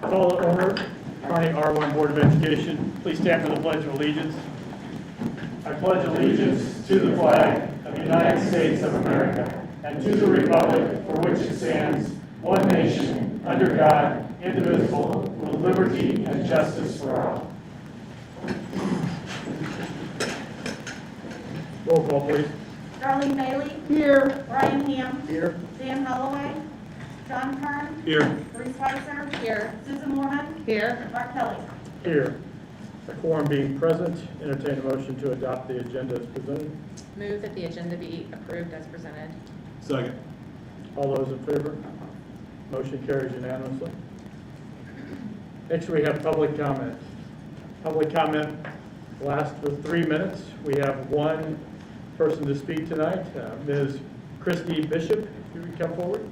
Call to order, Kearney R-1 Board of Education. Please stand for the Pledge of Allegiance. I pledge allegiance to the flag of the United States of America and to the republic for which it stands, one nation, under God, indivisible, with liberty and justice for all. Roll call, please. Darlene Bailey. Here. Brian Ham. Here. Dan Holloway. John Kern. Here. Bruce Weiser. Here. Susan Moorman. Here. Mark Kelly. Here. The quorum being present, entertain a motion to adopt the agenda as presented. Move that the agenda be approved as presented. Second. All those in favor? Motion carries unanimously. Next, we have public comment. Public comment lasts for 3 minutes. We have one person to speak tonight, Ms. Christy Bishop, if you would come forward.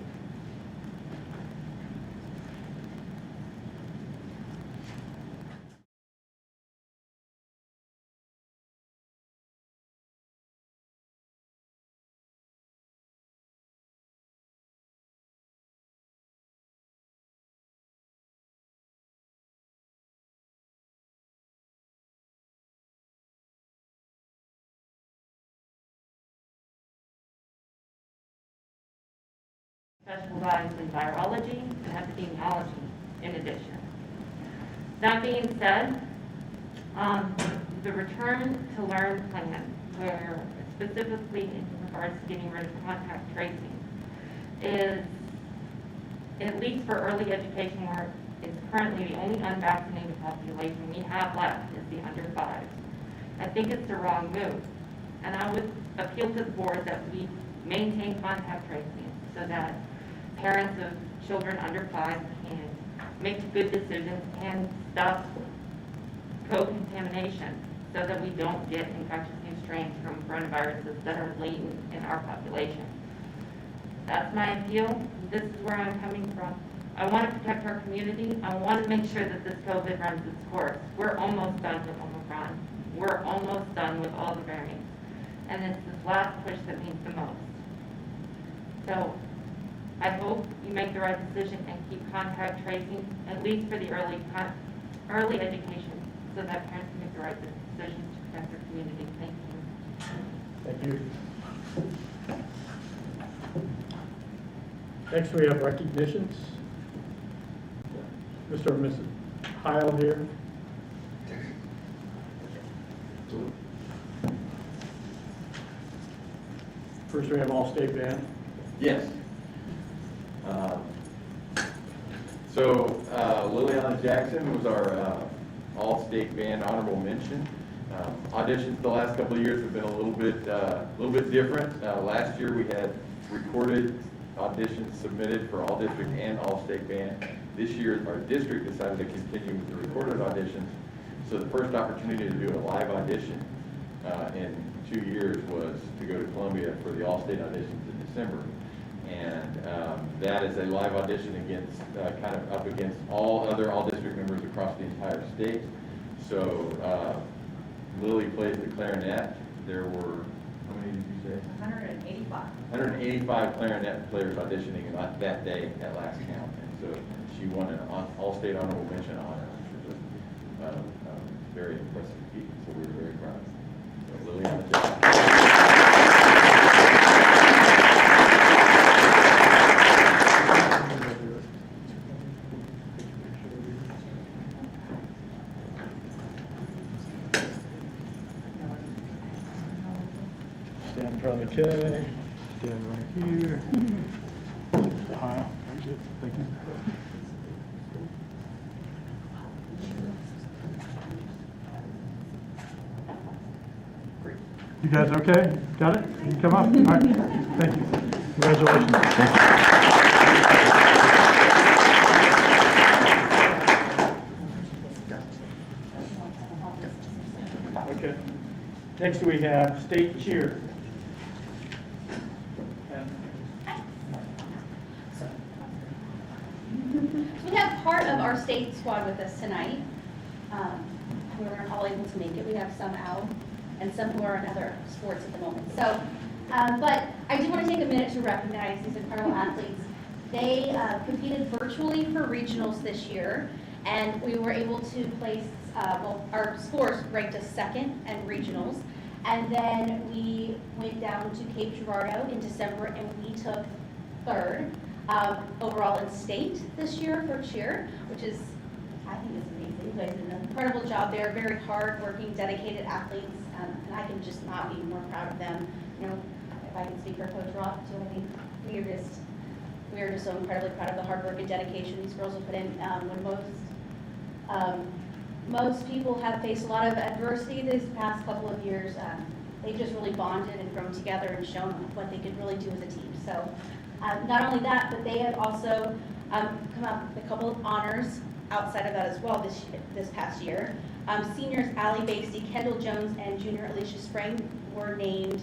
Specialized in virology and epidemiology in addition. That being said, the return to learn plan, where specifically in regards to getting rid of contact tracing, is, at least for early education where it's currently the only unvaccinated population we have left is the under 5. I think it's the wrong move. And I would appeal to the board that we maintain contact tracing so that parents of children under 5 can make good decisions and stop co-contamination so that we don't get infectious new strains from coronaviruses that are latent in our population. That's my appeal. This is where I'm coming from. I want to protect our community. I want to make sure that this COVID runs its course. We're almost done with Omicron. We're almost done with all the variants. And it's this last push that means the most. So I hope you make the right decision and keep contact tracing, at least for the early education, so that parents can make the right decisions to protect their community. Thank you. Thank you. Next, we have recognitions. Mr. and Mrs. Heil here. First, we have AllState Band. Yes. Liliana Jackson was our All-State Band honorable mention. Auditions the last couple of years have been a little bit different. Last year we had recorded auditions submitted for All District and All-State Band. This year our district decided to continue with the recorded auditions. So the first opportunity to do a live audition in 2 years was to go to Columbia for the All-State auditions in December. And that is a live audition against, kind of up against all other all-district members across the entire state. So Lily plays the clarinet. There were, how many did you say? 185. 185 clarinet players auditioning that day at last count. And so she won an all-state honorable mention honor, which was a very impressive feat. So we were very proud. So Liliana Jackson. Stand in front of the K. Stand right here. Heil. Thank you. You guys okay? Got it? You can come up. All right. Thank you. Congratulations. Thank you. Okay. Next we have State Cheer. We have part of our state squad with us tonight. We weren't all able to make it. We have some out and some who are in other sports at the moment. So, but I do want to take a minute to recognize these incredible athletes They competed virtually for regionals this year, and we were able to place, well, our scores ranked us second in regionals. And then we went down to Cape Girardeau in December, and we took third overall in state this year for cheer, which is, I think is amazing. You guys did an incredible job. They're very hard-working, dedicated athletes, and I can just not be more proud of them. You know, if I can speak for Coach Roth too, I think we are just so incredibly proud of the hard work and dedication these girls have put in. When most people have faced a lot of adversity these past couple of years, they just really bonded and grown together and shown what they could really do as a team. So not only that, but they have also come up with a couple of honors outside of that as well this past year. Seniors Allie Basty, Kendall Jones, and junior Alicia Spring were named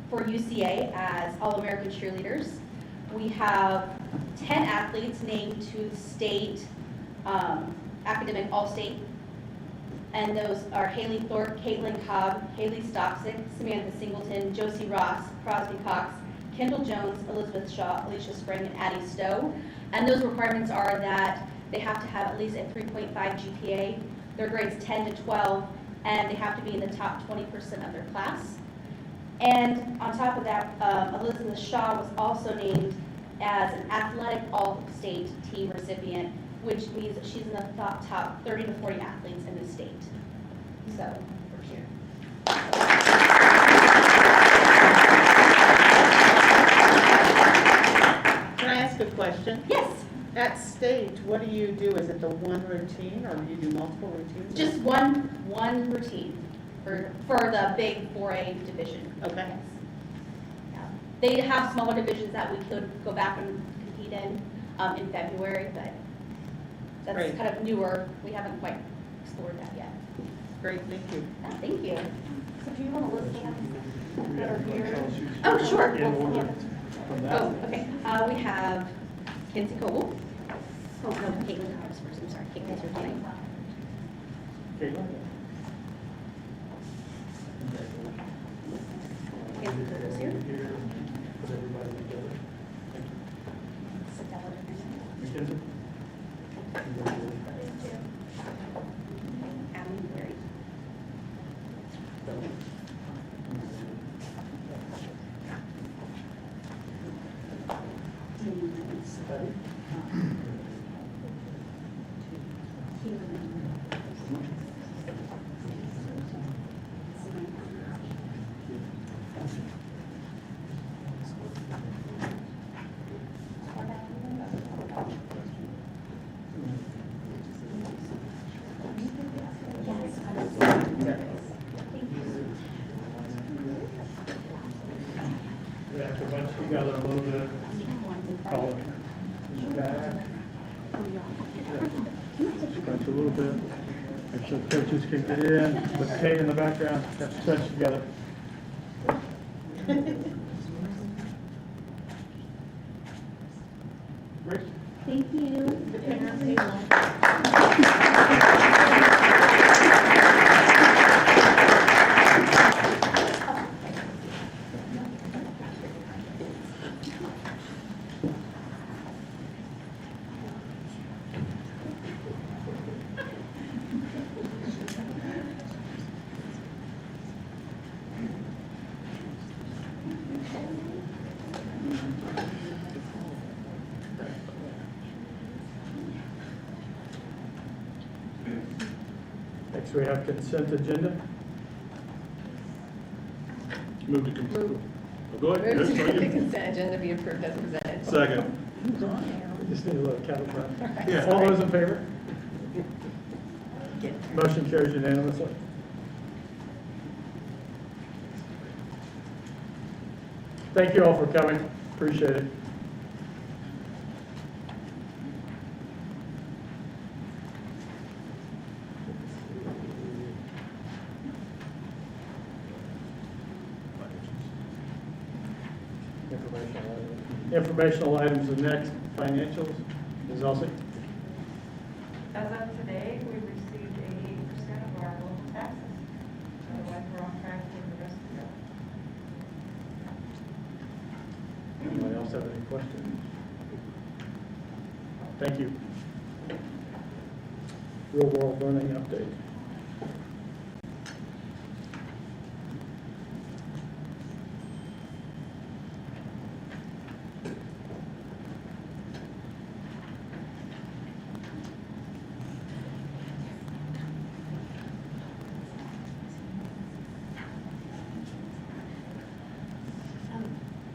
for UCA as All-American Cheerleaders. We have 10 athletes named to state academic All-State, and those are Haley Thorpe, Caitlin Cobb, Haley Stoksick, Samantha Singleton, Josie Ross, Crosby Cox, Kendall Jones, Elizabeth Shaw, Alicia Spring, and Addie Stowe. And those requirements are that they have to have at least a 3.5 GPA, their grades 10 to 12, and they have to be in the top 20% of their class. And on top of that, Elizabeth Shaw was also named as an athletic all-state team recipient, which means that she's in the top 30 to 40 athletes in the state. So, for sure. Can I ask a question? Yes, At state, what do you do? Is it the one routine, or do you do multiple routines? just one routine for the big 4A division. Okay. Yes. Yeah. They have smaller divisions that we could go back and compete in February, but that's Great. kind of newer. We haven't quite explored that yet. Great, thank you. Yeah, thank you. So do you want to list them that are here? Oh, sure. In order from that. Oh, okay. We have Kinsey Coble. Oh, no, Caitlin Cobbs first. I'm sorry. Caitlin's your name. Caitlin? Kinsey Coble's here. Put everybody together. Sit down with her. McKenzie? Adam Berry. We have to bunch together a little bit. Call it back. Bunch a little bit. Make sure the coaches can get in. With Kate in the background, have to bunch together. Great. Thank you. Next, we have consent agenda. Move to complete. Go ahead. Move Yes, to thank the you. consent agenda be approved as presented. Second. We just need a little cattle prod. Yeah. All those in favor? Motion carries unanimously. Thank you all for coming. Appreciate it. Informational items are next. Financials. Ms. Elsie? As of today, we received 88% of our local taxes. Otherwise, we're on track for the rest of the year. Anybody else else have any questions? Thank you. Real world learning update.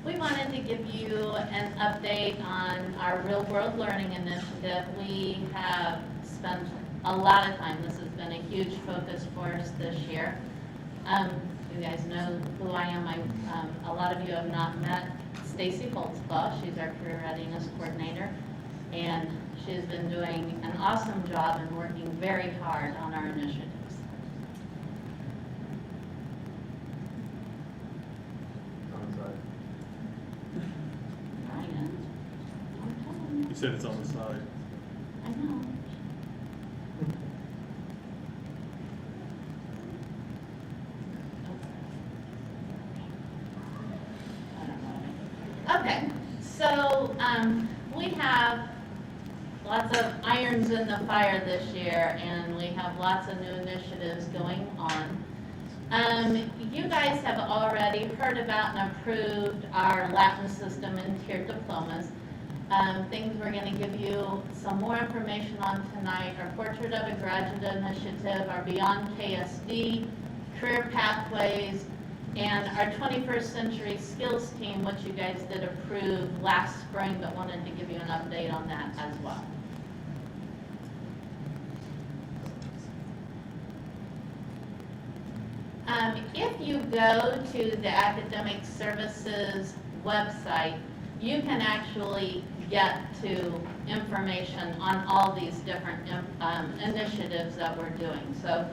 We wanted to give you an update on our real world learning initiative. We have spent a lot of time. This has been a huge focus for us this year. You guys know who I am. A lot of you have not met Stacy Holtzclaw. She's our career readiness coordinator, and she's been doing an awesome job and working very hard on our initiatives. Ryan, don't tell him. You said it's on the side. I know. Okay, so we have lots of irons in the fire this year, and we have lots of new initiatives going on. You guys have already heard about and approved our Latin system and tiered diplomas. Things we're going to give you some more information on tonight: our Portrait of a Graduate Initiative, our Beyond KSD, career pathways, and our 21st Century Skills Team, which you guys did approve last spring, but wanted to give you an update on that as well. If you go to the Academic Services website, you can actually get to information on all these different initiatives that we're doing. So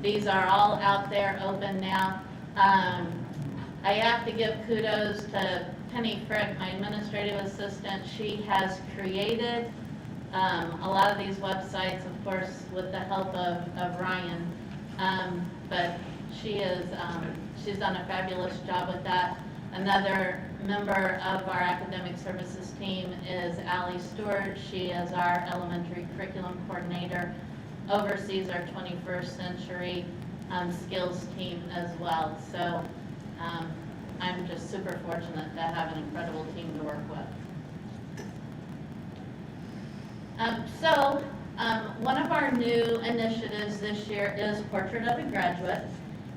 these are all out there, open now. I have to give kudos to Penny Frick, my administrative assistant. She has created a lot of these websites, of course, with the help of Ryan. But she's done a fabulous job with that. Another member of our academic services team is Allie Stewart. She is our elementary curriculum coordinator, oversees our 21st century skills team as well. So I'm just super fortunate to have an incredible team to work with. One of our new initiatives this year is Portrait of a Graduate.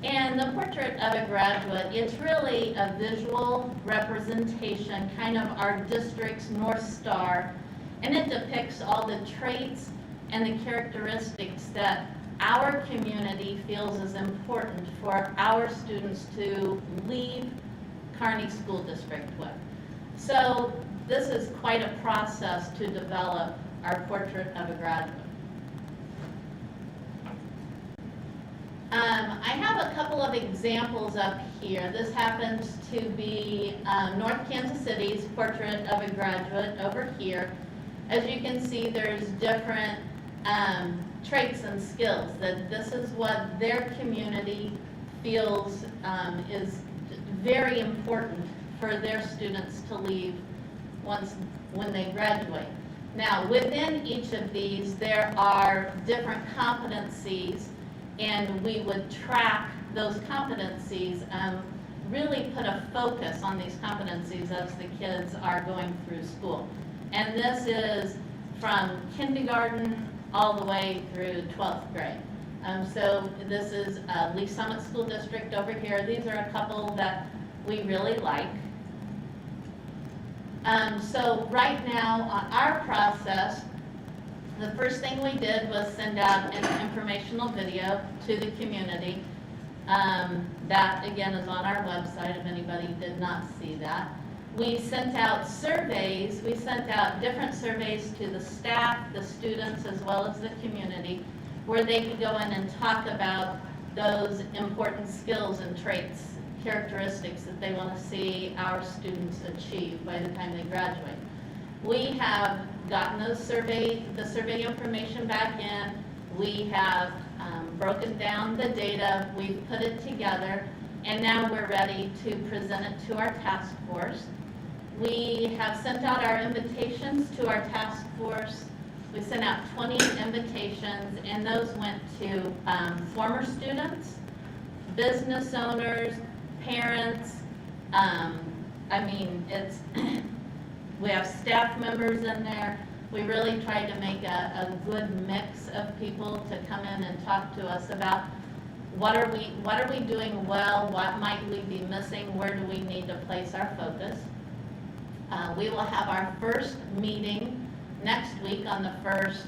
And the Portrait of a Graduate, it's really a visual representation, kind of our district's North Star, and it depicts all the traits and the characteristics that our community feels is important for our students to leave Kearney School District with. So this is quite a process to develop our Portrait of a Graduate. I have a couple of examples up here. This happens to be North Kansas City's Portrait of a Graduate over here. As you can see, there's different traits and skills that this is what their community feels is very important for their students to leave when they graduate. Now, within each of these, there are different competencies, and we would track those competencies, really put a focus on these competencies as the kids are going through school. And this is from kindergarten all the way through 12th grade. So this is Lee Summit School District over here. These are a couple that we really like. So right now, on our process, the first thing we did was send out an informational video to the community. That, again, is on our website if anybody did not see that. We sent out surveys. We sent out different surveys to the staff, the students, as well as the community, where they could go in and talk about those important skills and traits, characteristics that they want to see our students achieve by the time they graduate. We have gotten the survey information back in. We have broken down the data. We've put it together, and now we're ready to present it to our task force. We have sent out our invitations to our task force. We sent out 20 invitations, and those went to former students, business owners, parents. I mean, it's we have staff members in there. We really tried to make a good mix of people to come in and talk to us about what are we doing well, what might we be missing, where do we need to place our focus. We will have our first meeting next week on the 1st,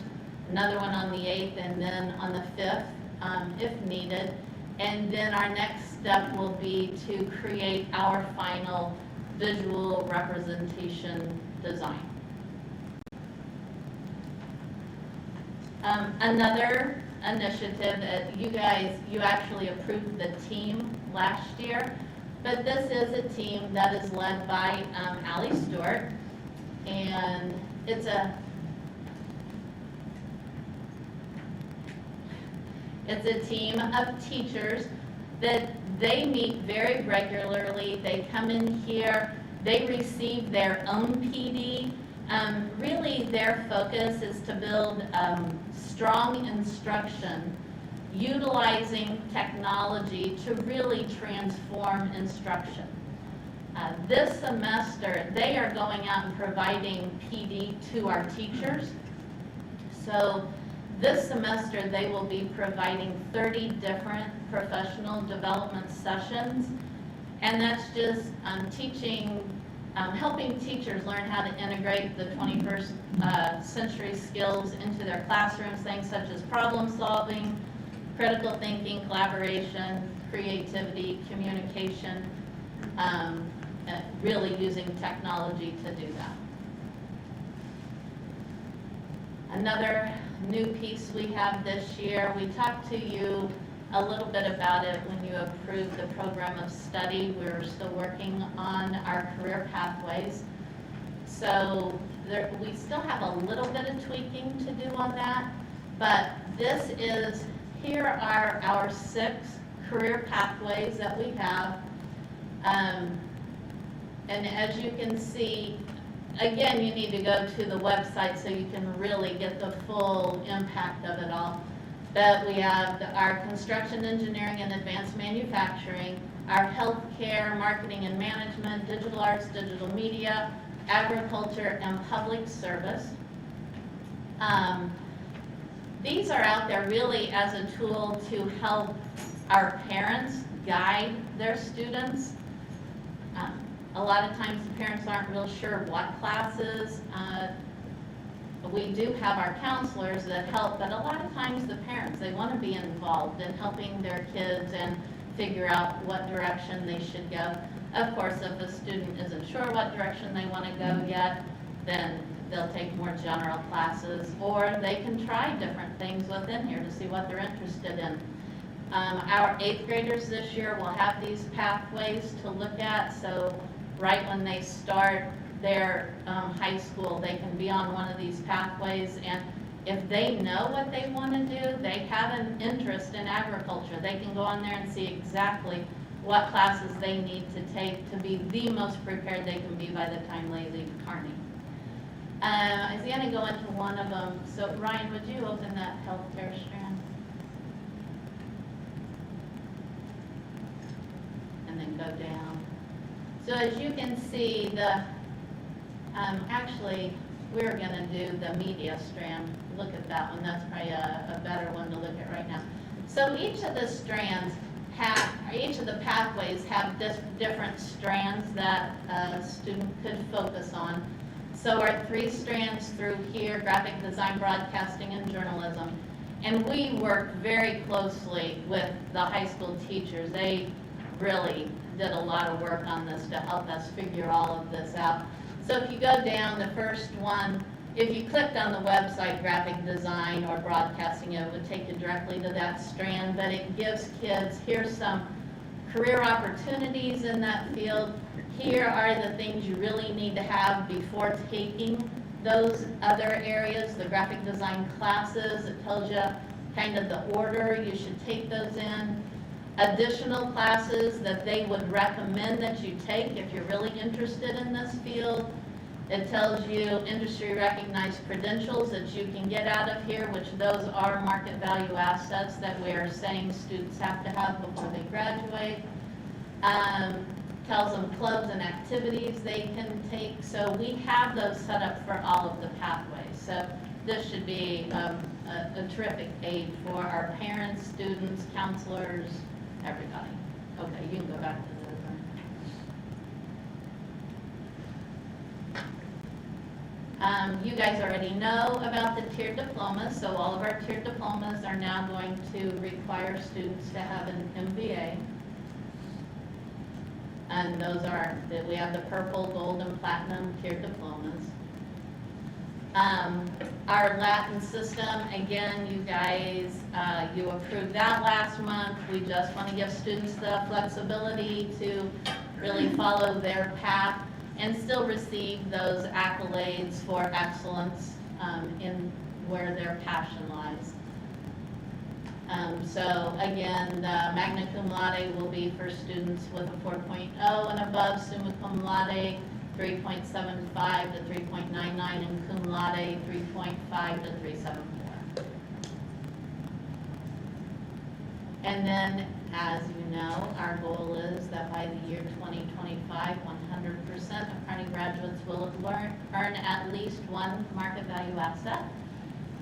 another one on the 8th, and then on the 5th, if needed. And then our next step will be to create our final visual representation design. Another initiative that you actually approved the team last year, but this is a team that is led by Allie Stewart, and it's a team of teachers that they meet very regularly. They come in here, they receive their own PD. Really their focus is to build strong instruction, utilizing technology to really transform instruction. This semester, they are going out and providing PD to our teachers. So this semester, they will be providing 30 different professional development sessions, and that's just helping teachers learn how to integrate the 21st century skills into their classrooms, things such as problem solving, critical thinking, collaboration, creativity, communication, really using technology to do that. Another new piece we have this year, we talked to you a little bit about it when you approved the program of study. We're still working on our career pathways. So we still have a little bit of tweaking to do on that, but here are our 6 career pathways that we have. And as you can see, again, you need to go to the website so you can really get the full impact of it all. But we have our construction, engineering, and advanced manufacturing, our healthcare, marketing and management, digital arts, digital media, agriculture, and public service. These are out there really as a tool to help our parents guide their students. A lot of times the parents aren't real sure what classes. We do have our counselors that help, but a lot of times the parents, they want to be involved in helping their kids and figure out what direction they should go. Of course, if a student isn't sure what direction they want to go yet, then they'll take more general classes, or they can try different things within here to see what they're interested in. Our 8th graders this year will have these pathways to look at, so right when they start their high school, they can be on one of these pathways, and if they know what they want to do, they have an interest in agriculture, they can go on there and see exactly what classes they need to take to be the most prepared they can be by the time they leave Kearney. I was going to go into one of them. So Ryan, would you open that healthcare strand? And then go down. So as you can see, actually, we're going to do the media strand. Look at that one. That's probably a better one to look at right now. So each of the strands each of the pathways have different strands that a student could focus on. So our 3 strands through here, graphic design, broadcasting, and journalism. And we work very closely with the high school teachers. They really did a lot of work on this to help us figure all of this out. So if you go down, the first one, if you clicked on the website, graphic design or broadcasting, it would take you directly to that strand, but it gives kids, here's some career opportunities in that field. Here are the things you really need to have before taking those other areas, the graphic design classes. It tells you kind of the order you should take those in. additional classes that they would recommend that you take if you're really interested in this field. It tells you industry recognized credentials that you can get out of here, which those are market value assets that we are saying students have to have before they graduate. Tells them clubs and activities they can take. So we have those set up for all of the pathways. So this should be a terrific aid for our parents, students, counselors, everybody. Okay, you can go back to the you guys already know about the tiered diplomas, so all of our tiered diplomas are now going to require students to have an MBA. And those are, we have the purple, gold, and platinum tiered diplomas. Our Latin system, again, you guys, you approved that last month. We just want to give students the flexibility to really follow their path and still receive those accolades for excellence in where their passion lies. So again, the Magna Cum Laude will be for students with a 4.0 and above, Summa Cum Laude 3.75 to 3.99, and Cum Laude 3.5 to 3.74. And then, as you know, our goal is that by the year 2025, 100% of Kearney graduates will earn at least one market value asset.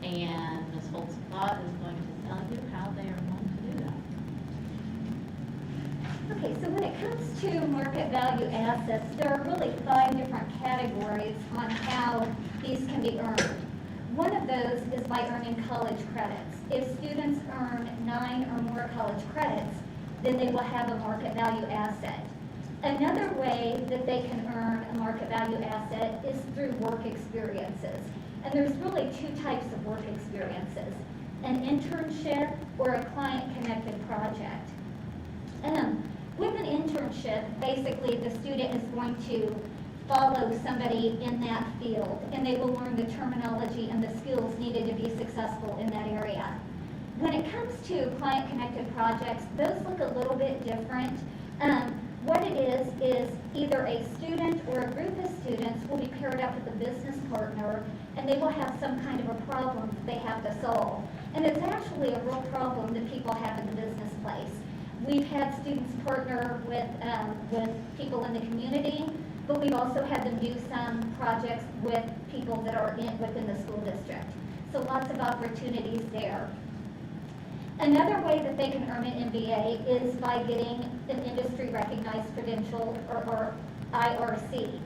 And Ms. Holtz-Claude is going to tell you how they are going to do that. Okay, so when it comes to market value assets, there are really 5 different categories on how these can be earned. One of those is by earning college credits. If students earn 9 or more college credits, then they will have a market value asset. Another way that they can earn a market value asset is through work experiences. And there's really 2 types of work experiences, an internship or a client-connected project. With an internship, basically the student is going to follow somebody in that field, and they will learn the terminology and the skills needed to be successful in that area. When it comes to client-connected projects, those look a little bit different. What it is either a student or a group of students will be paired up with a business partner, and they will have some kind of a problem that they have to solve. And it's actually a real problem that people have in the business place. We've had students partner with people in the community, but we've also had them do some projects with people that are within the school district. So lots of opportunities there. Another way that they can earn an MBA is by getting an industry recognized credential, or IRC.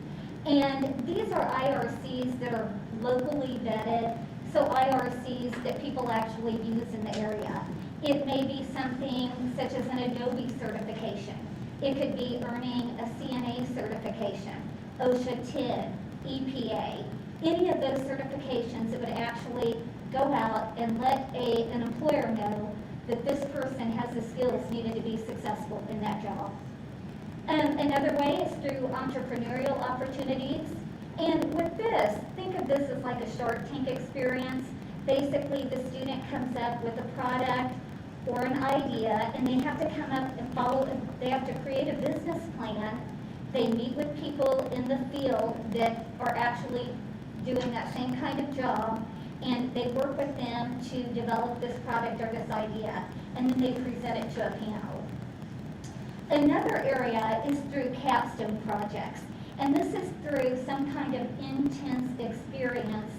And these are IRCs that are locally vetted, so IRCs that people actually use in the area. It may be something such as an Adobe certification. It could be earning a CNA certification, OSHA 10, EPA. Any of those certifications that would actually go out and let an employer know that this person has the skills needed to be successful in that job. Another way is through entrepreneurial opportunities. And with this, think of this as like a Shark Tank experience. Basically, the student comes up with a product or an idea, and they have to come up and follow, they have to create a business plan. They meet with people in the field that are actually doing that same kind of job, and they work with them to develop this product or this idea, and then they present it to a panel. Another area is through capstone projects, and this is through some kind of intense experience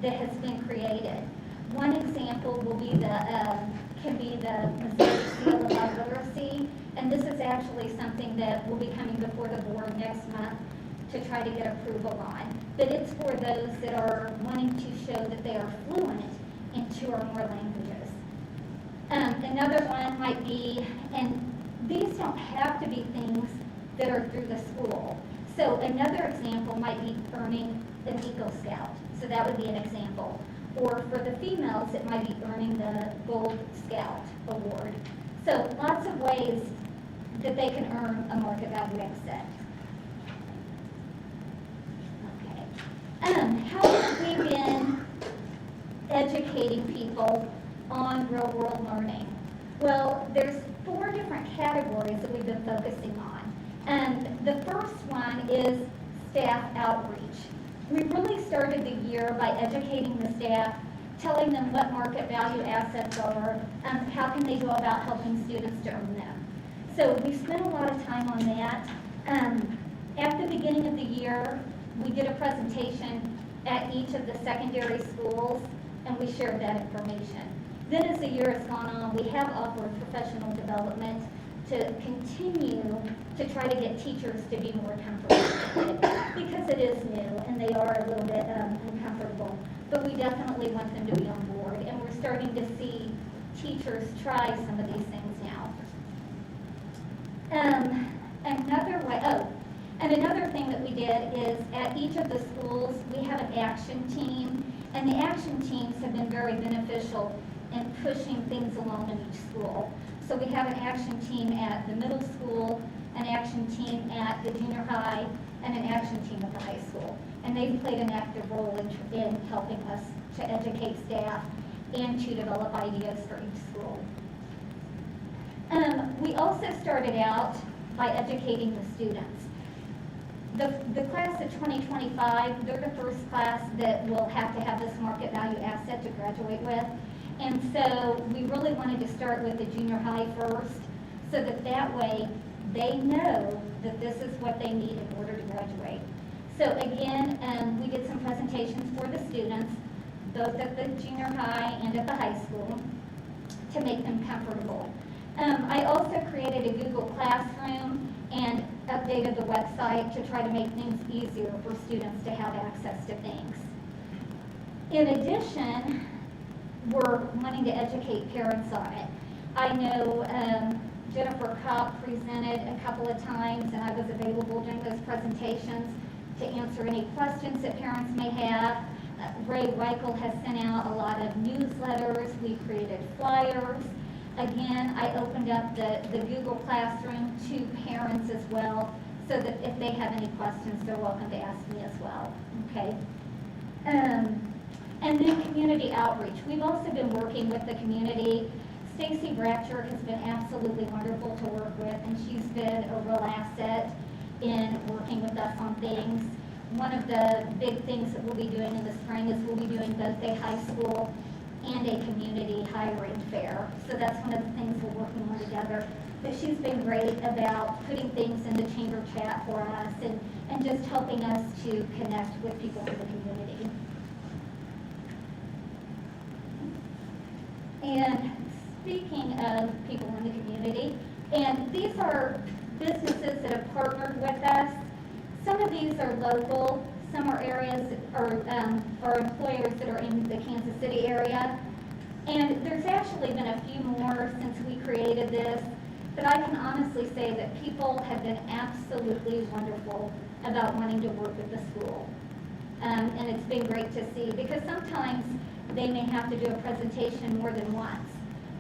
that has been created. One example will be can be the Missouri Seal of Literacy, and this is actually something that will be coming before the board next month to try to get approval on. But it's for those that are wanting to show that they are fluent in 2 or more languages. Another one might be, and these don't have to be things that are through the school. So another example might be earning an Eagle Scout. So that would be an example. Or for the females, it might be earning the Gold Scout Award. So lots of ways that they can earn a market value asset. How have we been educating people on real world learning? Well, there's 4 4 different categories that we've been focusing on. And the first one is staff outreach. We really started the year by educating the staff, telling them what market value assets are, how can they go about helping students to earn them. So we spent a lot of time on that. At the beginning of the year, we did a presentation at each of the secondary schools, and we shared that information. Then as the year has gone on, we have offered professional development to continue to try to get teachers to be more comfortable with it, because it is new and they are a little bit uncomfortable. But we definitely want them to be on board, and we're starting to see teachers try some of these things now. Another thing that we did is at each of the schools, we have an action team, and the action teams have been very beneficial in pushing things along in each school. So we have an action team at the middle school, an action team at the junior high, and an action team at the high school. And they've played an active role in helping us to educate staff and to develop ideas for each school. We also started out by educating the students. The class of 2025, they're the first class that will have to have this market value asset to graduate with. And so we really wanted to start with the junior high first, so that way they know that this is what they need in order to graduate. So again, we did some presentations for the students, both at the junior high and at the high school, to make them comfortable. I also created a Google Classroom and updated the website to try to make things easier for students to have access to things. In addition, we're wanting to educate parents on it. I know Jennifer Kopp presented a couple of times, and I was available during those presentations to answer any questions that parents may have. Ray Weichel has sent out a lot of newsletters. We created flyers. Again, I opened up the Google Classroom to parents as well, so that if they have any questions, they're welcome to ask me as well, okay? And then community outreach. We've also been working with the community. Stacy Bratcher has been absolutely wonderful to work with, and she's been a real asset in working with us on things. One of the big things that we'll be doing in the spring is we'll be doing both a high school and a community hiring fair. So that's one of the things we're working on together. But she's been great about putting things in the chamber chat for us and just helping us to connect with people in the community. And speaking of people in the community, and these are businesses that have partnered with us. Some of these are local, some are areas or employers that are in the Kansas City area. And there's actually been a few more since we created this, but I can honestly say that people have been absolutely wonderful about wanting to work with the school. And it's been great to see, because sometimes they may have to do a presentation more than once,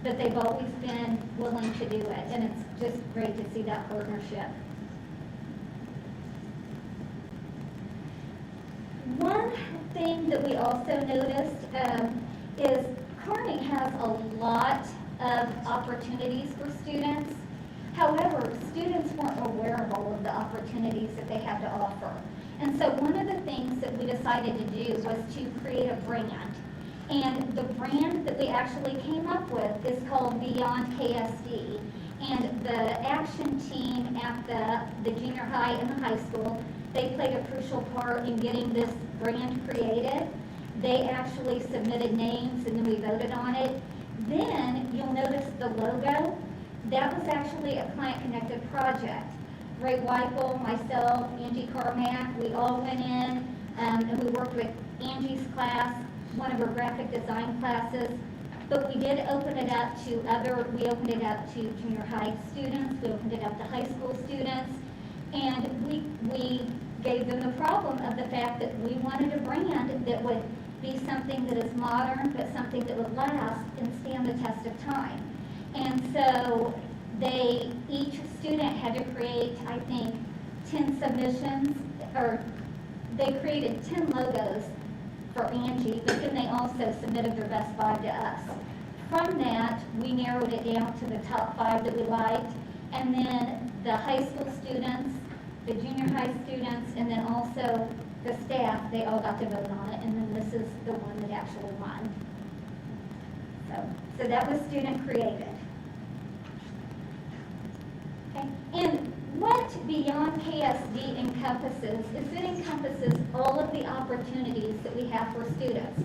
but they've always been willing to do it, and it's just great to see that partnership. One thing that we also noticed is Kearney has a lot of opportunities for students. However, students weren't aware of all of the opportunities that they have to offer. And so one of the things that we decided to do was to create a brand. And the brand that we actually came up with is called Beyond KSD. And the action team at the junior high and the high school, they played a crucial part in getting this brand created. They actually submitted names and then we voted on it. Then you'll notice the logo. That was actually a client-connected project. Ray Weichel, myself, Angie Carmack, we all went in and we worked with Angie's class, one of her graphic design classes. But we did open it up to we opened it up to junior high students, we opened it up to high school students, and we gave them the problem of the fact that we wanted a brand that would be something that is modern, but something that would last and stand the test of time. And so each student had to create, I think, 10 submissions, or they created 10 logos for Angie, but then they also submitted their best 5 to us From that, we narrowed it down to the top 5 that we liked, and then the high school students, the junior high students, and then also the staff, they all got to vote on it, and then this is the one that actually won. So that was student created. Okay, and what Beyond KSD encompasses is it encompasses all of the opportunities that we have for students.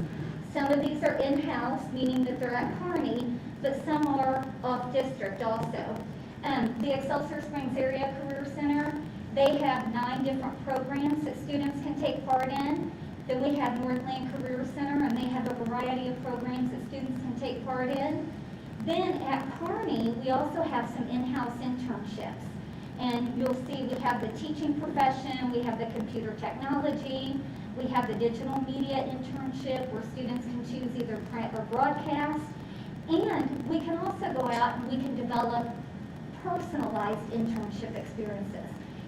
Some of these are in-house, meaning that they're at Kearney, but some are off-district also. The Excelsior Springs Area Career Center, they have 9 different programs that students can take part in. Then we have Northland Career Center, and they have a variety of programs that students can take part in. Then at Kearney, we also have some in-house internships. And you'll see we have the teaching profession, we have the computer technology, we have the digital media internship where students can choose either print or broadcast. And we can also go out and we can develop personalized internship experiences.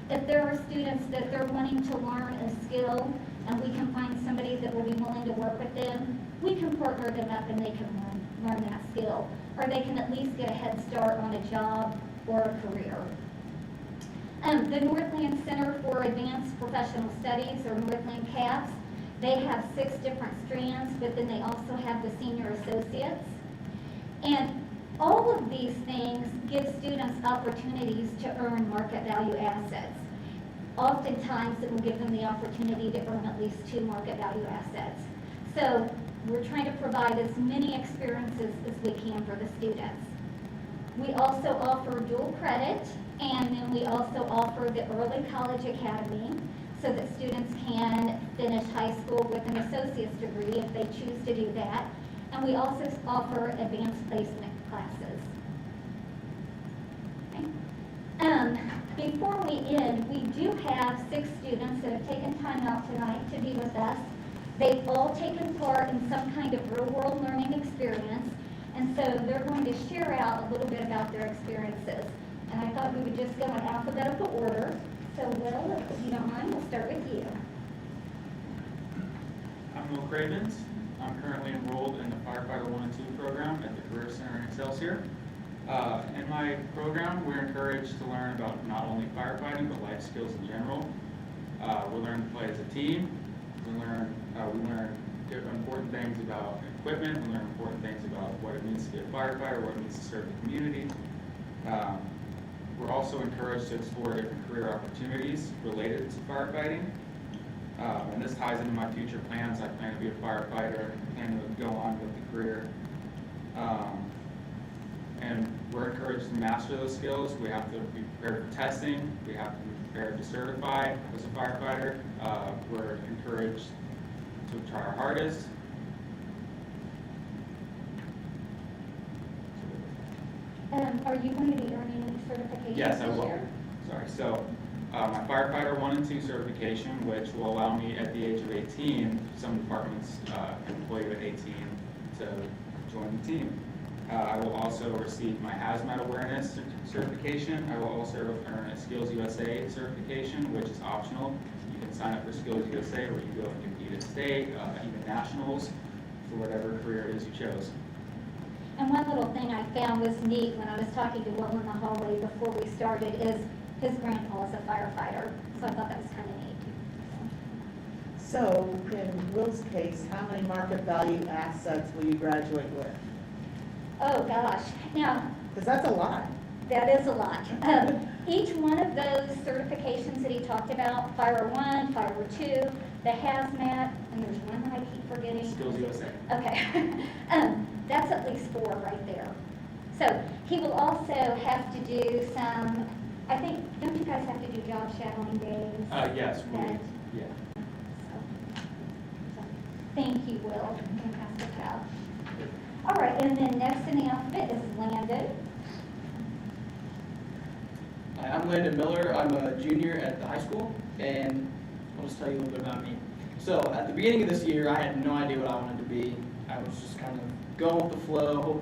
If there are students that they're wanting to learn a skill and we can find somebody that will be willing to work with them, we can partner them up and they can learn that skill. Or they can at least get a head start on a job or a career. The Northland Center for Advanced Professional Studies, or Northland CAPS, they have 6 different strands, but then they also have the senior associates. And all of these things give students opportunities to earn market value assets. Oftentimes, it will give them the opportunity to earn at least 2 market value assets. So we're trying to provide as many experiences as we can for the students. We also offer dual credit, and then we also offer the Early College Academy so that students can finish high school with an associate's degree if they choose to do that. And we also offer advanced placement classes. Okay. Before we end, we do have 6 students that have taken time out tonight to be with us. They've all taken part in some kind of real-world learning experience, and so they're going to share out a little bit about their experiences. And I thought we would just go in alphabetical order. So Will, if you don't mind, we'll start with you. I'm Will Cravens. I'm currently enrolled in the Firefighter 1 and 2 program at the Career Center in Excelsior. In my program, we're encouraged to learn about not only firefighting, but life skills in general. We learn to play as a team. We learn important things about equipment. We learn important things about what it means to be a firefighter, what it means to serve the community. We're also encouraged to explore different career opportunities related to firefighting. And this ties into my future plans. I plan to be a firefighter and go on with the career. And we're encouraged to master those skills. We have to be prepared for testing. We have to be prepared to certify as a firefighter. We're encouraged to try our hardest. Are you going to be earning any certifications Yes, I this will. year? Sorry. So my Firefighter 1 and 2 certification, which will allow me at the age of 18, some departments employ you at 18 to join the team. I will also receive my hazmat awareness certification. I will also earn a Skills USA certification, which is optional. You can sign up for Skills USA where you go and compete at state, even nationals, for whatever career it is you chose. And one little thing I found was neat when I was talking to Will in the hallway before we started is his grandpa is a firefighter. So I thought that was kind of neat. So in Will's case, how many market value assets will you graduate with? Oh, gosh. Now, Because that's a lot. that is a lot. Each one of those certifications that he talked about, Fire 1, Fire 2, the hazmat, and there's one that I keep forgetting. Skills USA. Okay. That's at least 4 right there. So he will also have to do some, I think, don't you guys have to do job shadowing days? Yes, That- yeah. So, thank you, Will. You can pass the towel. All right, and then next in the alphabet is Landon. Hi, I'm Landon Miller. I'm a junior at the high school, and I'll just tell you a little bit about me. So at the beginning of this year, I had no idea what I wanted to be. I was just kind of going with the flow,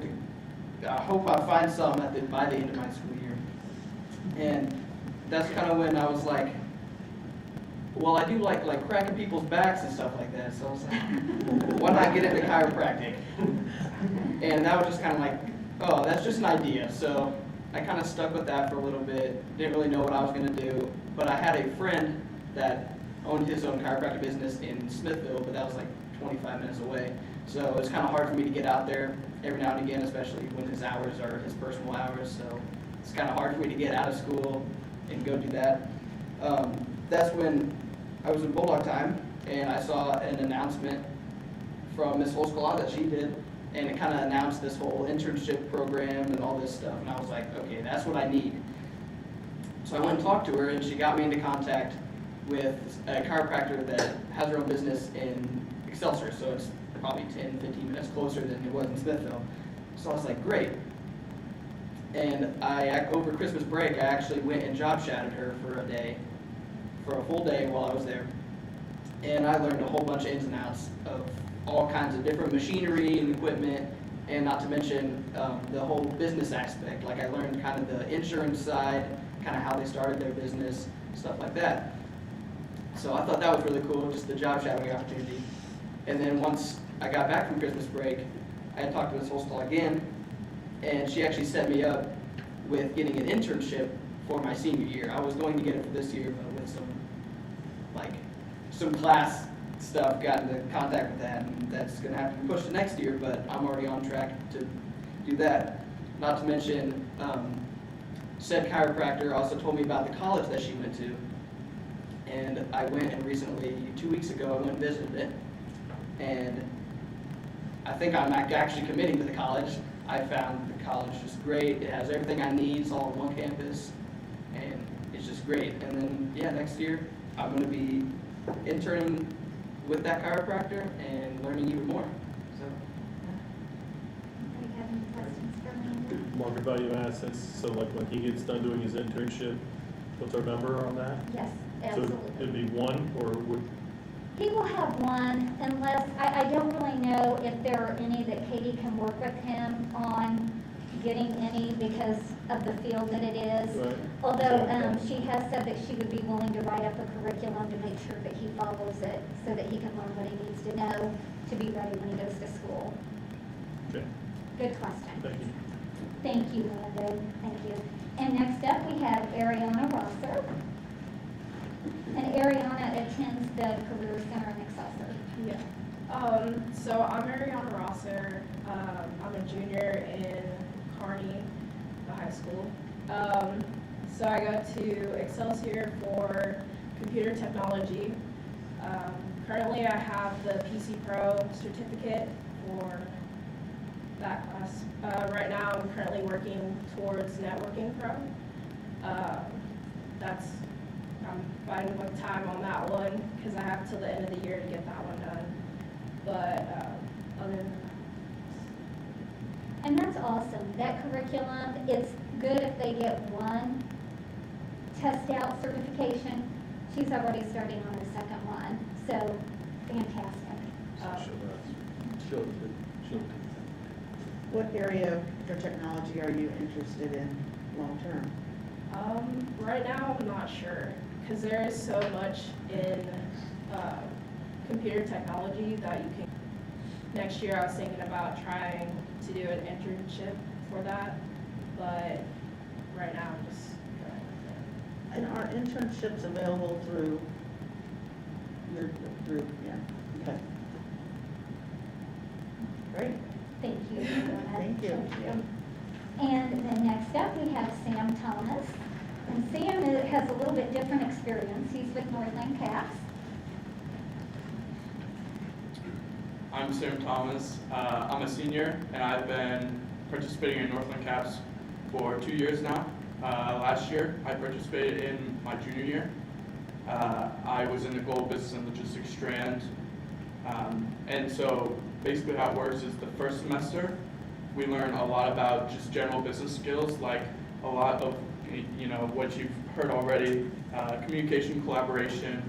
hope I find some by the end of my school year. And that's kind of when I was like, well, I do like cracking people's backs and stuff like that. So I was like, why not get into chiropractic? And that was just kind of like, oh, that's just an idea. So I kind of stuck with that for a little bit. Didn't really know what I was going to do. But I had a friend that owned his own chiropractic business in Smithville, but that was like 25 minutes away. So it was kind of hard for me to get out there every now and again, especially when his hours are his personal hours. So it's kind of hard for me to get out of school and go do that. That's when I was in Bulldog time, and I saw an announcement from Miss Holsclaw that she did, and it kind of announced this whole internship program and all this stuff, and I was like, okay, that's what I need. So I went and talked to her, and she got me into contact with a chiropractor that has her own business in Excelsior, so it's probably 10, 15 minutes closer than it was in Smithville. So I was like, great. And over Christmas break, I actually went and job shadowed her for a full day while I was there. And I learned a whole bunch of ins and outs of all kinds of different machinery and equipment, and not to mention the whole business aspect. Like I learned kind of the insurance side, kind of how they started their business, stuff like that. So I thought that was really cool, just the job shadowing opportunity. And then once I got back from Christmas break, I had talked to Ms. Holstall again, and she actually set me up with getting an internship for my senior year. I was going to get it for this year, but with some class stuff, got into contact with that, and that's going to have to be pushed to next year, but I'm already on track to do that. Not to mention, said chiropractor also told me about the college that she went to, and I went and recently, 2 weeks ago, I went and visited it, and I think I'm actually committing to the college. I found the college just great. It has everything I need. It's all on one campus, and it's just great. And then, yeah, next year I'm going to be interning with that chiropractor and learning even more. So, Do you have any questions for me? Market value assets, so like when he gets done doing his internship, what's our number on that? Yes, So absolutely. it'd be one, or would, He will have one unless, I don't really know if there are any that Katie can work with him on getting any because of the field that it is. right? Although she has said that she would be willing to write up a curriculum to make sure that he follows it so that he can learn what he needs to know to be ready when he goes to school. Okay, Good question. thank you. Thank you, Linda. Thank you. And next up, we have Ariana Rosser. And Ariana attends the Career Center in Excelsior. Yeah. So I'm Ariana Rosser. I'm a junior in Kearney, the high school. So I go to Excelsior for computer technology. Currently I have the PC Pro certificate for that class. Right now I'm currently working towards Networking Pro. I'm fighting with time on that one because I have till the end of the year to get that one done. But other than that. And that's awesome. That curriculum, it's good if they get one test out certification. She's already starting on the second one, so fantastic. What area for technology are you interested in long term? Right now I'm not sure because there is so much in computer technology that you can. Next year I was thinking about trying to do an internship for that, but right now I'm just trying. And are internships available through your group? Yeah. Okay. Great. Thank you. Ariana. Thank you. And then next up, we have Sam Thomas. And Sam has a little bit different experience. He's with Northland Caps. I'm Sam Thomas. I'm a senior, and I've been participating in Northland Caps for 2 years now. Last year, I participated in my junior year. I was in the Global Business and Logistics strand. And so basically how it works is the first semester, we learn a lot about just general business skills, like a lot of what you've heard already, communication, collaboration,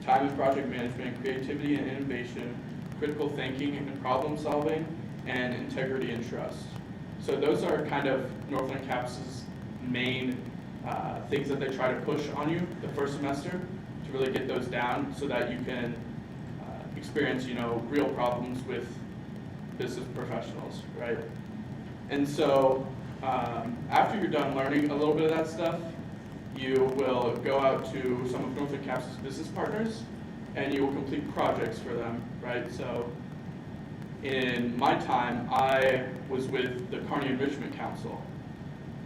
time and project management, creativity and innovation, critical thinking and problem solving, and integrity and trust. So those are kind of Northland Caps' main things that they try to push on you the first semester to to really get those down so that you can experience, real problems with business professionals, right? And so after you're done learning a little bit of that stuff, you will go out to some of Northland Caps' business partners and you will complete projects for them, right? So in my time, I was with the Kearney Enrichment Council,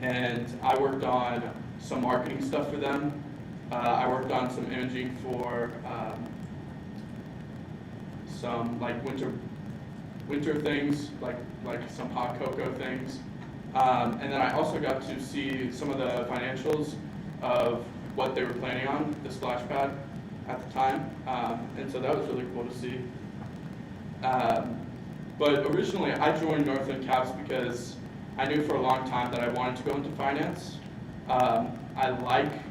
and I worked on some marketing stuff for them. I worked on some imaging for some like winter things, like some hot cocoa things. And then I also got to see some of the financials of what they were planning on, the splash pad at the time. And so that was really cool to see. But originally I joined Northland Caps because I knew for a long time that I wanted to go into finance. I like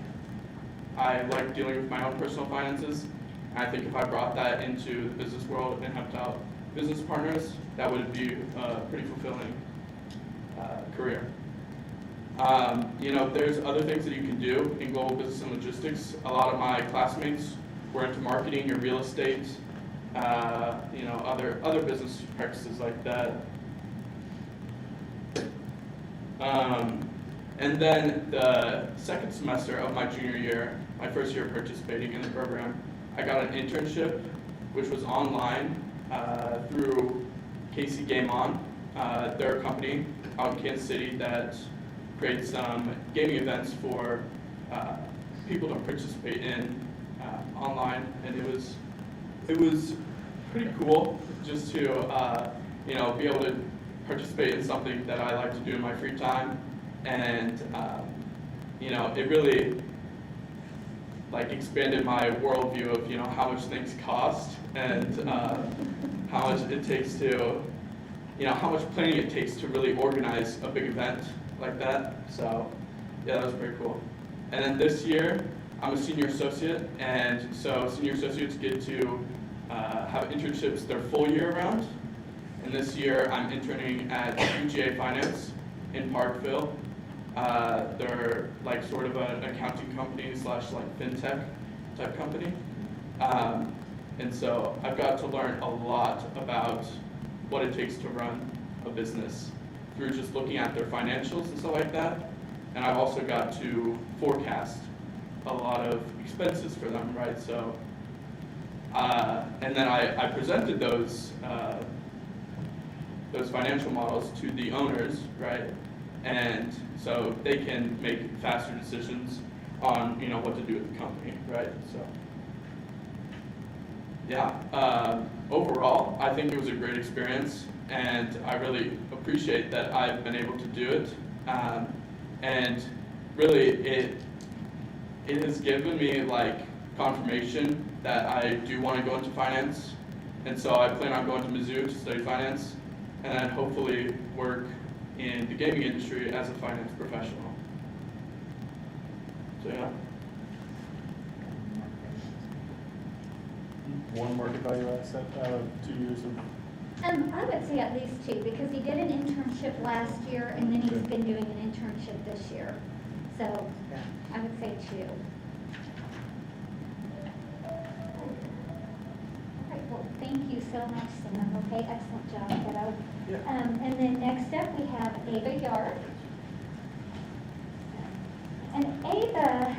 dealing with my own personal finances. And I think if I brought that into the business world and helped out business partners, that would be a pretty fulfilling career. There's other things that you can do in global business and logistics. A lot of my classmates were into marketing or real estate, other business practices like that. And then the second semester of my junior year, my first year participating in the program, I got an internship, which was online through KC Game On. They're a company out in Kansas City that creates gaming events for people to participate in online, and it was pretty cool just to be able to participate in something that I like to do in my free time, and it really expanded my worldview of how much things cost and how much it takes to how much planning it takes to really organize a big event like that. So yeah, that was pretty cool. And then this year I'm a senior associate, and so senior associates get to have internships their full year round. And this year I'm interning at UGA Finance in Parkville. They're sort of an accounting company / fintech type company. And so I've got to learn a lot about what it takes to run a business through just looking at their financials and stuff like that. And I've also got to forecast a lot of expenses for them, right? So, and then I presented those financial models to the owners, right? And so they can make faster decisions on what to do with the company, right? So yeah, overall I think it was a great experience, and I really appreciate that I've been able to do it. And really it has given me confirmation that I do want to go into finance, and so I plan on going to Mizzou to study finance, and then hopefully work in the gaming industry as a finance professional. So yeah. One market value asset out of 2 years of... I would say at least 2, because he did an internship last year, and then he's been doing an internship this year. So I would say 2. All right, well, thank you so much, Sam. Okay, excellent job, kiddo. And then next up, we have Ava Yard. And Ava,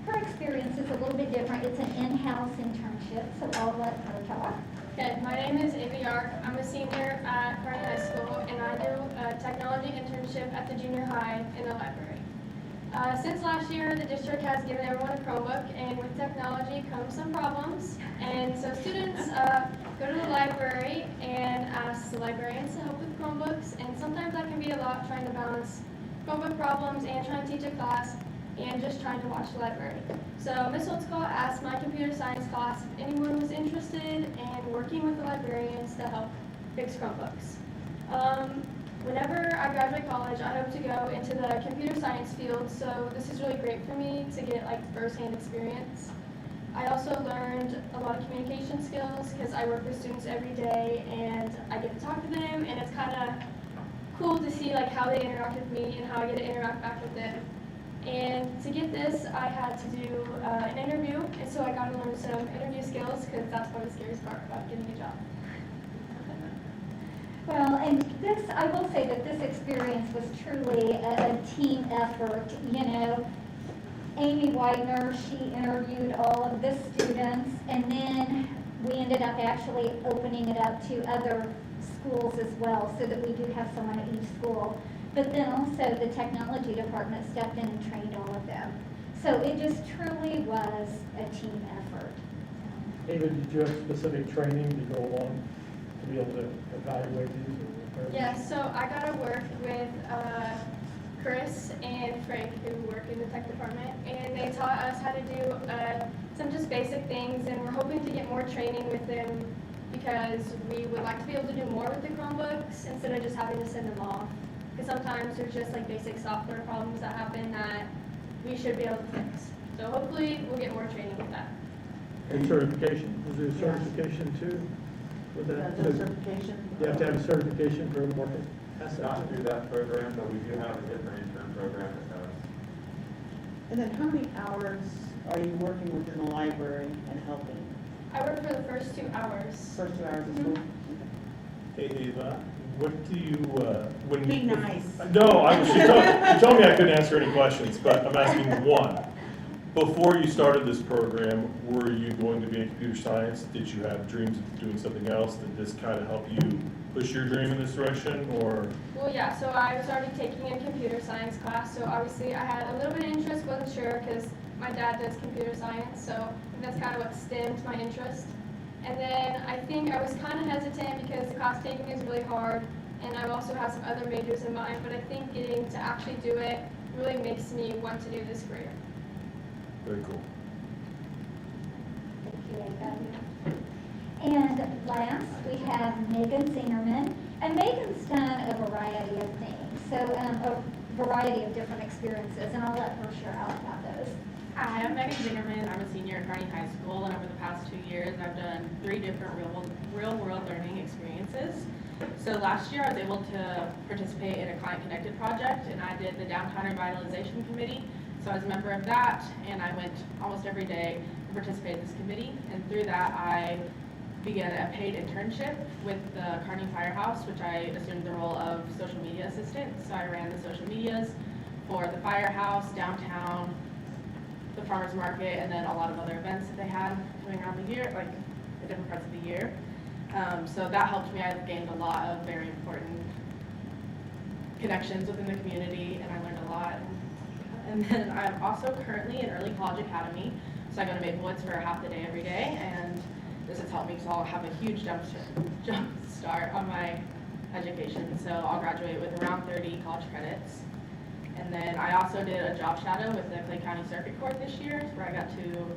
her experience is a little bit different. It's an in-house internship, so I'll let her talk. Okay, my name is Ava Yark. I'm a senior at Kearney High School, and I do a technology internship at the junior high in the library. Since last year, the district has given everyone a Chromebook, and with technology comes some problems. And so students go to the library and ask the librarians to help with Chromebooks, and sometimes that can be a lot, trying to balance Chromebook problems and trying to teach a class and just trying to watch the library. So Ms. Holtzclaw asked my computer science class if anyone was interested in working with the librarians to help fix Chromebooks. Whenever I graduate college, I hope to go into the computer science field, so this is really great for me to get first-hand experience. I also learned a lot of communication skills because I work with students every day and I get to talk to them, and it's kind of cool to see how they interact with me and how I get to interact back with them. And to get this, I had to do an interview, and so I got to learn some interview skills because that's probably the scariest part about getting a job. Well, and this, I will say that this experience was truly a team effort. You know, Amy Widener, she interviewed all of the students, and then we ended up actually opening it up to other schools as well, so that we do have someone at each school. But then also the technology department stepped in and trained all of them. So it just truly was a team effort. Ava, did you have specific training to go along to be able to evaluate these? Yeah, so I got to work with Chris and Frank, who work in the tech department, and they taught us how to do some just basic things, and we're hoping to get more training with them because we would like to be able to do more with the Chromebooks instead of just having to send them off. Because sometimes there's just like basic software problems that happen that we should be able to fix. So hopefully we'll get more training with that. And certification, is there a certification too? With that? The certification? You have to have a certification for working? Not through that program, but we do have a different intern program that does. And then how many hours are you working within the library and helping? I work for the first 2 hours. First 2 hours of school? Hey, Ava, what do you, when... Be nice. No, she told me I couldn't answer any questions, but I'm asking one. Before you started this program, were you going to be in computer science? Did you have dreams of doing something else? Did this kind of help you push your dream in this direction, or? Well, yeah, so I was already taking a computer science class, so obviously I had a little bit of interest, wasn't sure, because my dad does computer science, so that's kind of what stemmed my interest. And then I think I was kind of hesitant because the class taking is really hard, and I also have some other majors in mind, but I think getting to actually do it really makes me want to do this career. Very cool. Thank you, Ava. And last, we have Meganzinger. And Megan's done a variety of things, so a variety of different experiences, and I'll let her share out about those. Hi, I'm Meganzinger. I'm a senior at Kearney High School, and over the past 2 years, I've done 3 different real-world learning experiences. So last year, I was able to participate in a client-connected project, and I did the Downtown Revitalization Committee. So I was a member of that, and I went almost every day to participate in this committee. And through that, I began a paid internship with the Kearney Firehouse, which I assumed the role of social media assistant. So I ran the social medias for the firehouse, downtown, the farmers market, and then a lot of other events that they had coming around the year, like the different parts of the year. So that helped me. I've gained a lot of very important connections within the community, and I learned a lot. And then I'm also currently in Early College Academy, so I go to Maplewoods for half the day every day, and this has helped me because I'll have a huge jump start on my education. So I'll graduate with around 30 college credits. And then I also did a job shadow with the Clay County Circuit Court this year, where I got to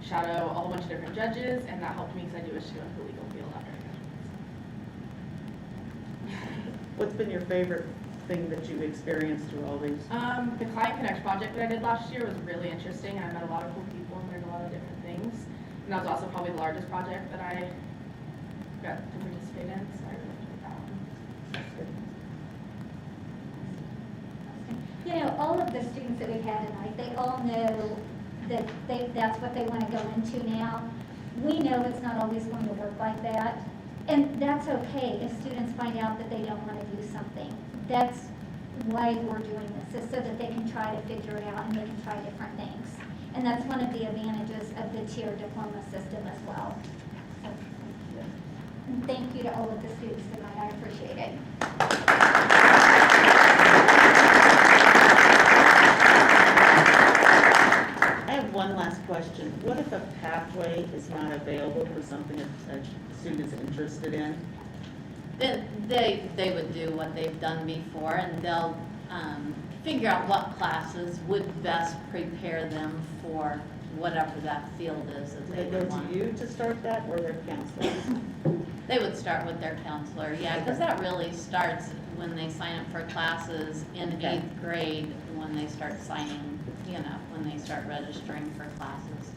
shadow a whole bunch of different judges, and that helped me because I do wish to go into the legal field after I graduate. What's been your favorite thing that you've experienced through all these? The Client Connect project that I did last year was really interesting. I met a lot of cool people and learned a lot of different things. And that was also probably the largest project that I got to participate in, so I really enjoyed that one. You know, all of the students that we've had tonight, they all know that that's what they want to go into now. We know it's not always going to work like that, and that's okay if students find out that they don't want to do something. That's why we're doing this, is so that they can try to figure it out and they can try different things. And that's one of the advantages of the Cheer diploma system as well. So, and thank you to all of the students tonight. I appreciate it. I have one last question. What if a pathway is not available for something that a student is interested in? Then they would do what they've done before, and they'll figure out what classes would best prepare them for whatever that field is that Do they they go would want. to you to start that, or their counselors? They would start with their counselor, yeah, because that really starts when they sign up for classes in 8th grade, when they start signing, when they start registering for classes.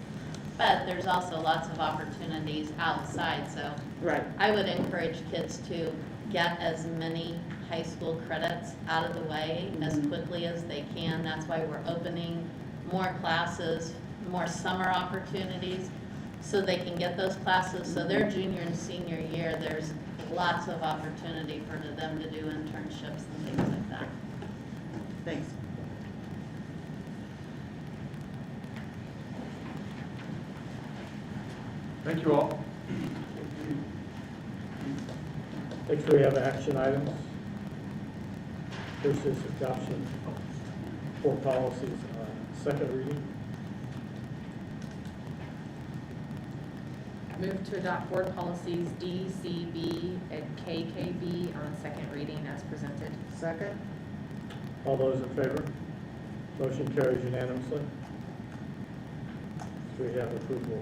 But there's also lots of opportunities outside, so Right. I would encourage kids to get as many high school credits out of the way as quickly as they can. That's why we're opening more classes, more summer opportunities, so they can get those classes. So their junior and senior year, there's lots of opportunity for them to do internships and things like that. Thanks. Thank you all. Next, we have action items. First is adoption of 4 policies on second reading. Move to adopt board policies D, C, B, and KKB on second reading as presented. Second? All those in favor? Motion carries unanimously. So we have approval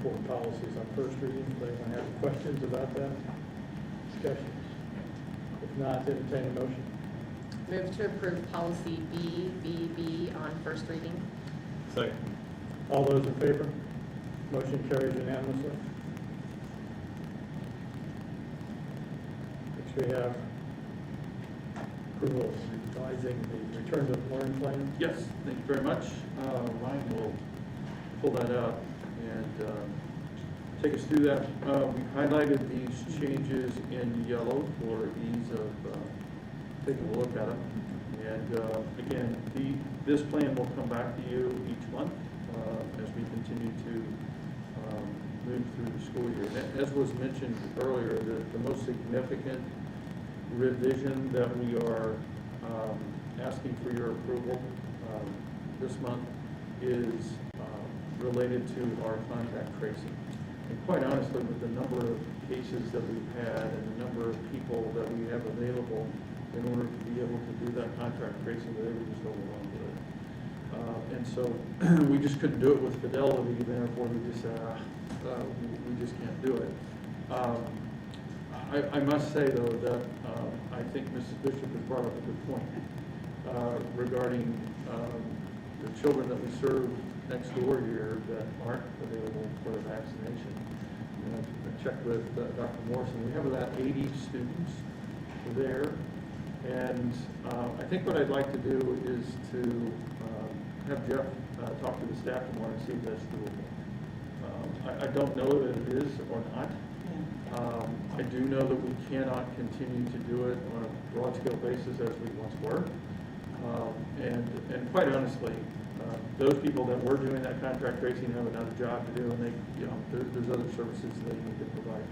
for policies on first reading. Does anyone have questions about that? Discussions? If not, entertain a motion. Move to approve policy BBB on first reading. Second. All those in favor? Motion carries unanimously. Next, we have approval of revising the return to learn plan. Yes, thank you very much. Ryan will pull that up and take us through that. We highlighted these changes in yellow for ease of taking a look at them. And again, this plan will come back to you each month as we continue to move through the school year. And as was mentioned earlier, the most significant revision that we are asking for your approval this month is related to our contact tracing. And quite honestly, with the number of cases that we've had and the number of people that we have available in order to be able to do that contact tracing, they were just overwhelmed with it. And so we just couldn't do it with fidelity, therefore we just said, we just can't do it. I must say though that I think Mrs. Bishop has brought up a good point regarding the children that we serve next door here that aren't available for the vaccination. And I checked with Dr. Morrison. We have about 80 students there. And I think what I'd like to do is to have Jeff talk to the staff tomorrow and see if that's doable. I don't know that it is or not. I do know that we cannot continue to do it on a broad scale basis as we once were. And quite honestly, those people that were doing that contract tracing have another job to do, and they, there's other services they need to provide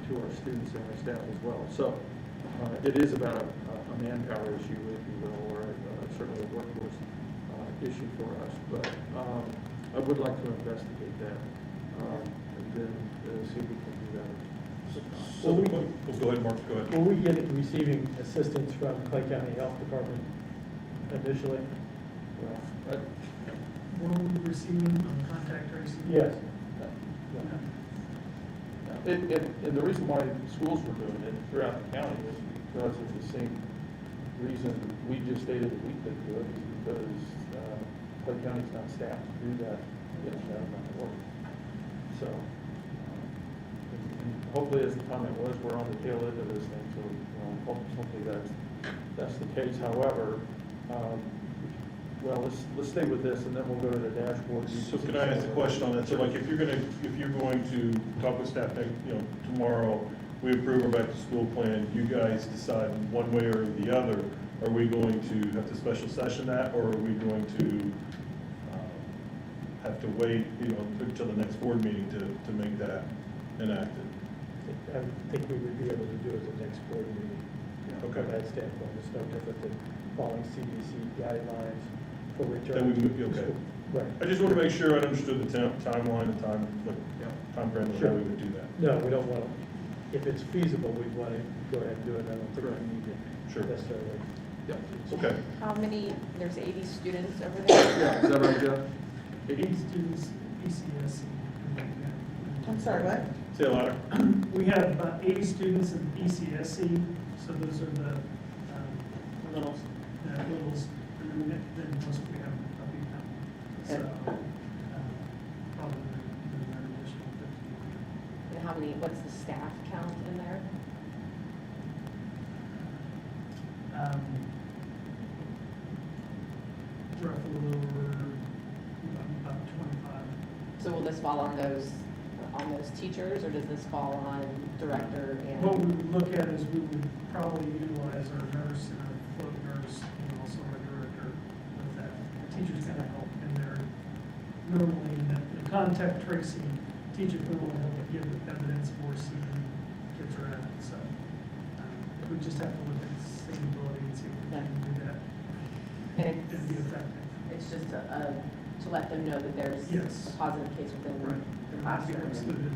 to our students and our staff as well. So it is about a manpower issue, if you will, or certainly a workforce issue for us. But I would like to investigate that and then see if we can do that. So go ahead, Mark. Go ahead. Will we get receiving assistance from Clay County Health Department initially? Were we receiving contact tracing? Yes. And the reason why schools were doing it throughout the county was because of the same reason we just stated that we couldn't do it, is because Clay County's not staffed to do that, that amount of work. So, and hopefully, as the comment was, we're on the tail end of this thing, so hopefully that's the case. However, well, let's stay with this, and then we'll go to the dashboard. So can I ask a question on that? So like, if you're going to talk with staff, tomorrow, we approve our back to school plan, you guys decide one way or the other, are we going to have to special session that, or are we going to have to wait, until the next board meeting to make that enacted? I think we would be able to do it at the next board meeting. Okay. From that standpoint, it's no different than following CDC guidelines for return. Then we to would be okay. school. Right. I just want to make sure I understood the timeline, the time frame of how we would do that. No, we don't want to, if it's feasible, we'd want to go ahead and do it. I don't think we need to necessarily. Yeah. Okay. How many, there's 80 students over there? Yeah, is that right, Jeff? 80 students, PCS. I'm sorry, what? Say it louder. We have about 80 students in ECSC, so those are the littles, and then most we have a big town. So probably an additional 50. And how many, what's the staff count in there? roughly a little over about 25. So will this fall on those teachers, or does this fall on director and? What we would look at is we would probably utilize our nurse and our float nurse and also our director with that. The teachers kind of help in there. Normally in the contact tracing, teachers will help give evidence of where kids are at. So we just have to look at sustainability and see if we can do that and be effective. It's just to let them know that there's Yes. a positive case within the classroom.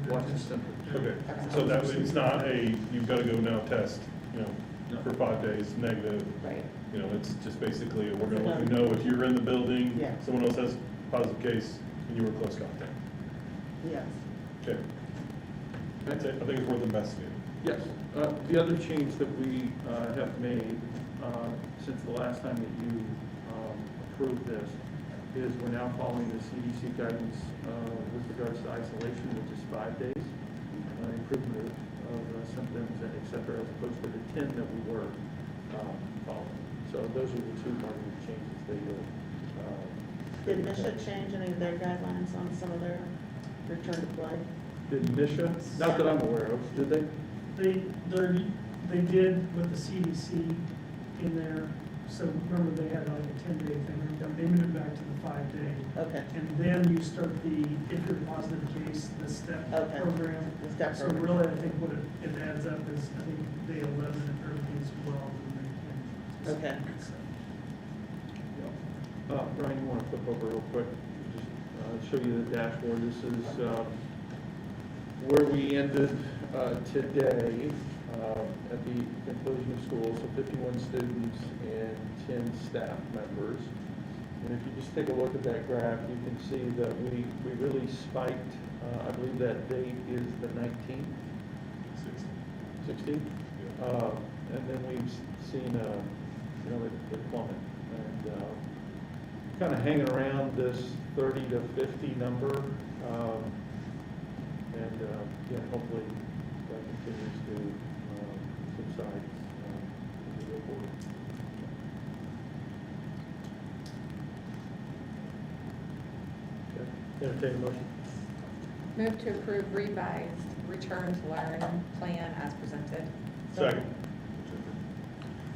Watch it simple. Okay, so that way it's not a, you've got to go now test, for 5 days, negative. Right. It's just basically, we're going to let you know if you're in the building, Yeah. someone else has a positive case, and you were close contact. Yes. Okay. That's it, I think it's worth investigating. Yes. The other change that we have made since the last time that you approved this is we're now following the CDC guidance with regards to isolation, which is 5 days, improvement of symptoms and et cetera, as opposed to the 10 that we were following. So those are the two minor changes they will. Did Misha change any of their guidelines on some of their return to play? Did Misha? Not that I'm aware of, did they? They did with the CDC in there. So remember they had like a 10-day thing. They moved it back to the 5-day. Okay. And then you start if you're a positive case, the STEP program. The STEP So program. really, I think what it adds up is, I think day 11 if everything's well. Then they can Okay. Brian, you want to flip over real quick? Just show you the dashboard. This is where we ended today at the conclusion of school. So 51 students and 10 staff members. And if you just take a look at that graph, you can see that we really spiked. I believe that date is the 19th. 16th. And then we've seen the plummet and kind of hanging around this 30 to 50 number. Hopefully that continues to subside as we go forward. Entertain a motion. Move to approve revised return to learn plan as presented. Second.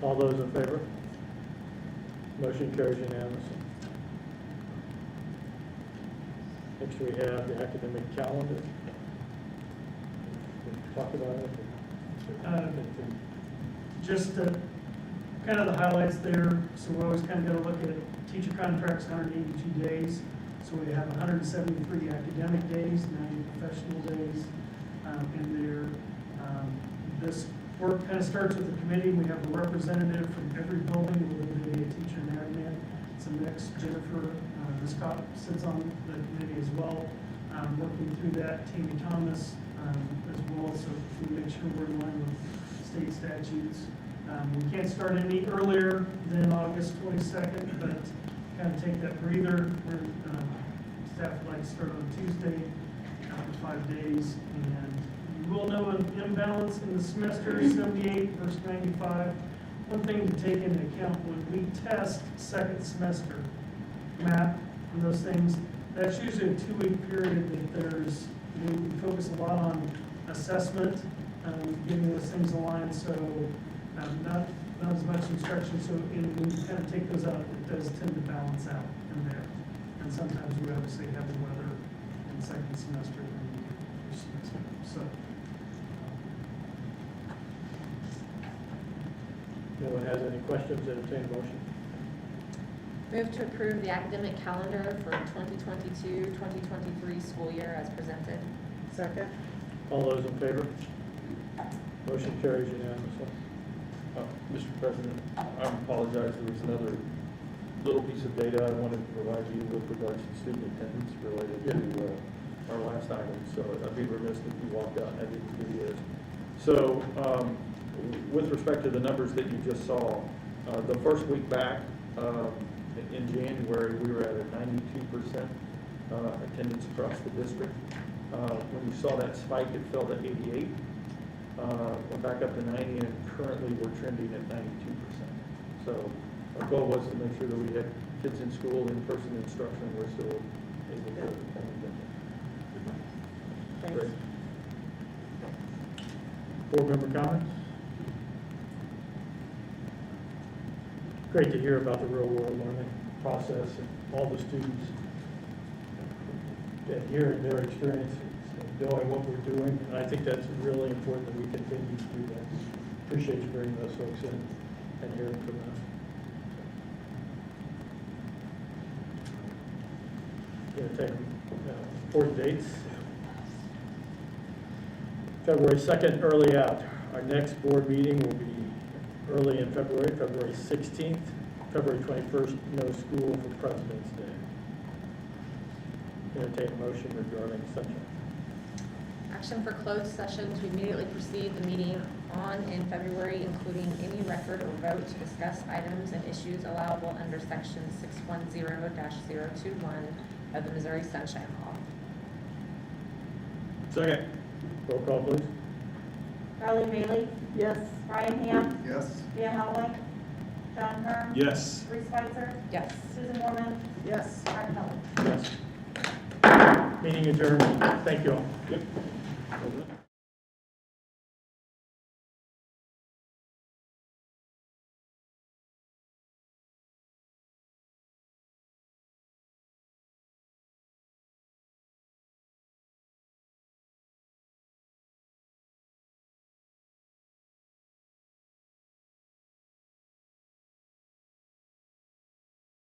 All those in favor? Motion carries unanimously. Next we have the academic calendar. Talk about it. Just kind of the highlights there. So we always kind of got to look at teacher contracts, 182 days. So we have 173 academic days, 90 professional days in there. This work kind of starts with the committee. We have a representative from every building, whether they be a teacher and admin. It's a mix. Jennifer Scott sits on the committee as well, working through that. Tammy Thomas as well, so we make sure we're in line with state statutes. We can't start any earlier than August 22nd, but kind of take that breather. Staff would like to start on Tuesday for 5 days, and you will know an imbalance in the semester, 78 versus 95. One thing to take into account when we test second semester math and those things, that's usually a 2-week period that we focus a lot on assessment, getting those things aligned, so not as much instruction. So when you kind of take those out, it does tend to balance out in there. And sometimes we obviously have the weather in second semester than first semester. So. No one has any questions? Entertain a motion. Move to approve the academic calendar for 2022-2023 school year as presented. Second. All those in favor? Motion carries unanimously. Mr. President, I apologize. There was another little piece of data I wanted to provide you with regards to student attendance related to our last item. So I'd be remiss if you walked out and I didn't give you this. So with respect to the numbers that you just saw, the first week back in January, we were at a 92% attendance across the district. When you saw that spike, it fell to 88. Went back up to 90, and currently we're trending at 92%. So our goal was to make sure that we had kids in school, in-person instruction, we're still able to attend them. Great. Board member comments? Great to hear about the real world learning process and all the students and hearing their experiences and knowing what we're doing. And I think that's really important that we continue to do that. Appreciate you bringing those folks in and hearing from them. Going to take important dates. February 2nd, early out. Our next board meeting will be early in February, February 16th. February 21st, no school for President's Day. Entertain a motion regarding sunshine. Action for closed session to immediately precede the meeting on in February, including any record or vote to discuss items and issues allowable under section 610-021 of the Missouri Sunshine Law. Second. Roll call, please. Darlene Bailey? Yes. Brian Ham? Yes. Dan Holloway? John Kern? Yes. Bruce Switzer? Yes. Susan Morman? Yes. Art Miller? Yes. Meeting adjourned. Thank you all. Yep.